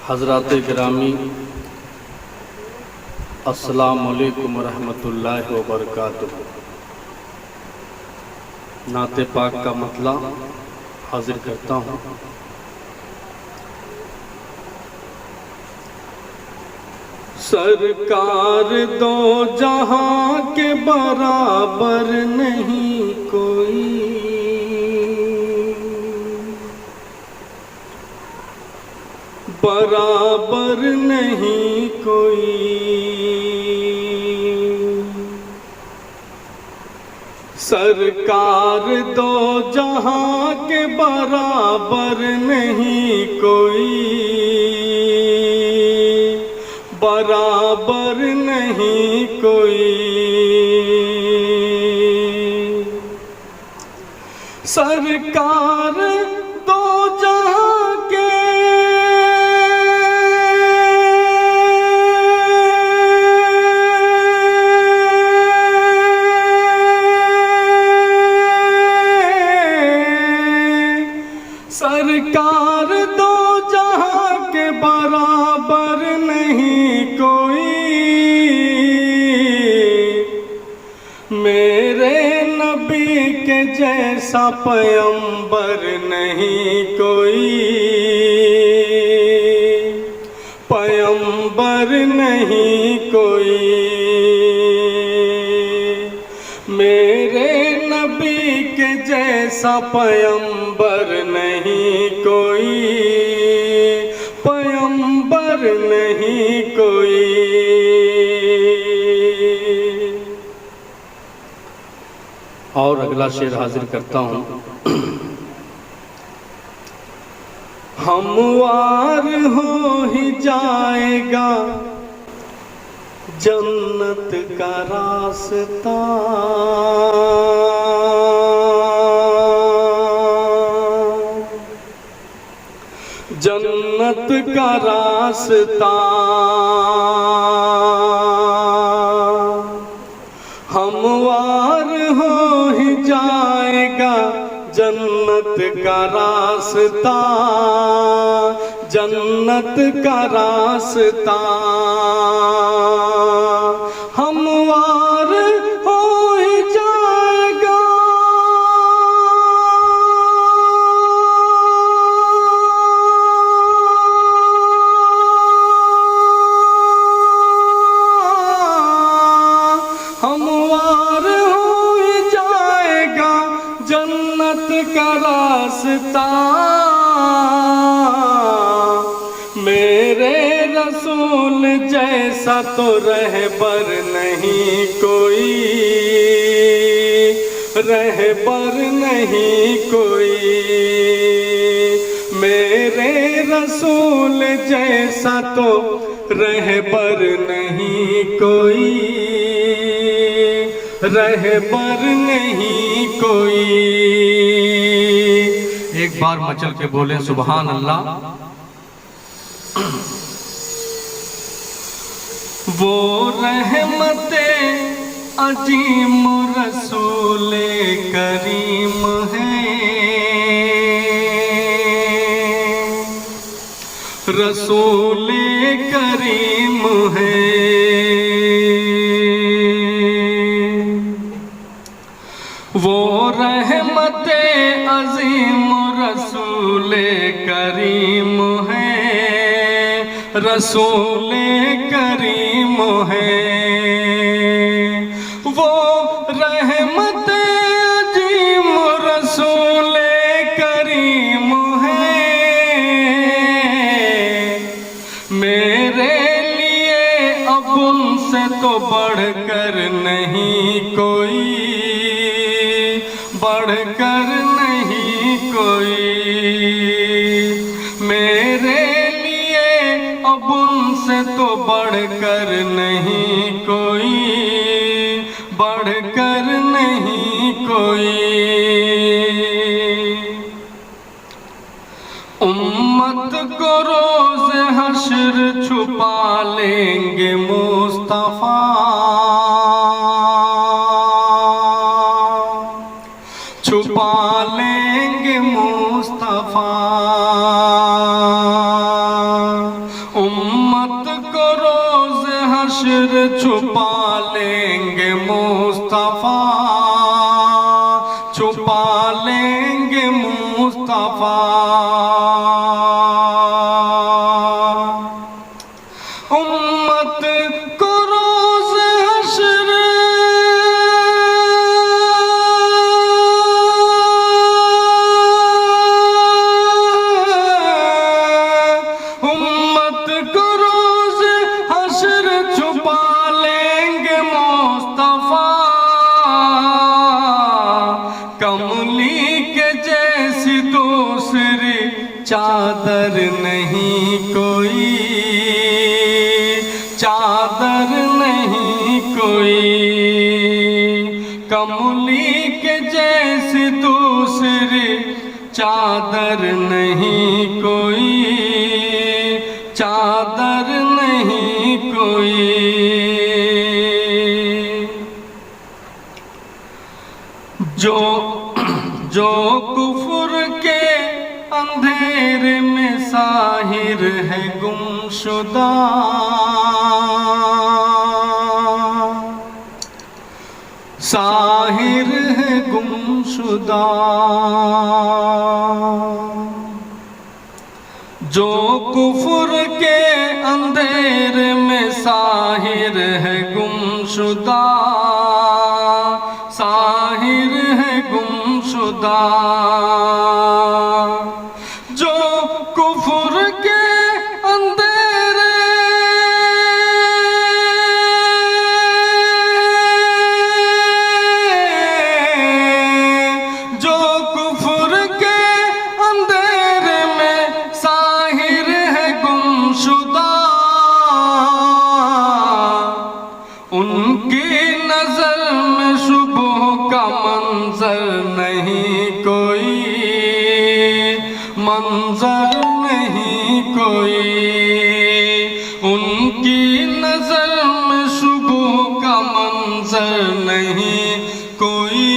हज़रात गिरामी अस्सलामु अलैकुम रहमतुल्लाहि व बरकातुहू। नाते पाक का मतला हाजिर करता हूँ। सरकार दो जहां के बराबर नहीं कोई, बराबर नहीं कोई। सरकार दो जहां के बराबर नहीं कोई, बराबर नहीं कोई। सरकार दो जहां के सरकार दो जहां के बराबर नहीं कोई। मेरे नबी के जैसा पैगंबर नहीं कोई, पैगंबर नहीं कोई। मेरे नबी के जैसा पैगंबर नहीं कोई, पैगंबर नहीं कोई। और अगला शेर हाजिर करता हूँ। हमवार हो ही जाएगा जन्नत का रास्ता, जन्नत का रास्ता। हमवार हो ही जाएगा जन्नत का रास्ता, जन्नत का रास्ता। हमवार हो ही जाएगा हमवार हो ही जाएगा जन्नत का रास्ता। मेरे रसूल जैसा तो रहबर नहीं कोई, रहबर नहीं कोई। मेरे रसूल जैसा तो रहबर नहीं कोई, रहबर नहीं कोई। एक बार मचल के बोले सुभान अल्लाह। वो रहमते अजीम रसूले करीम है, रसूले करीम है। वो रहमते अजीम रसूले करीम है, रसूले करीम है। वो रहमते अजीम रसूले करीम है। मेरे लिए अब उनसे तो बढ़कर नहीं कोई, बढ़कर नहीं कोई। मेरे अब उनसे तो बढ़कर नहीं कोई, बढ़कर नहीं कोई। उम्मत को रोज़ हश्र छुपा लेंगे मुस्तफा, छुपा लेंगे मुस्तफा। उम्मत को रोज़ हश्र छुपा लेंगे मुस्तफ़ा, छुपा लेंगे मुस्तफ़ा। उम्मत को रोज़ हश्र उम्मत को रोज़ हश्र छुपा लेंगे मुस्तफ़ा। कमली के जैसी दूसरी चादर नहीं कोई, चादर नहीं कोई। कमली के जैसी दूसरी चादर नहीं कोई, चादर नहीं कोई। जो कुफ्र के अंधेरे में साहिर है गुमशुदा, साहिर है गुमशुदा। जो कुफ्र के अंधेरे में साहिर है गुमशुदा, साहिर है गुमशुदा। जो कुफ्र के अंधेरे जो कुफ्र के अंधेरे में साहिर है गुमशुदा, उनकी नजर में सुबह का मंजर नहीं कोई, मंजर नहीं कोई। उनकी नजर में सुबह का मंजर नहीं कोई,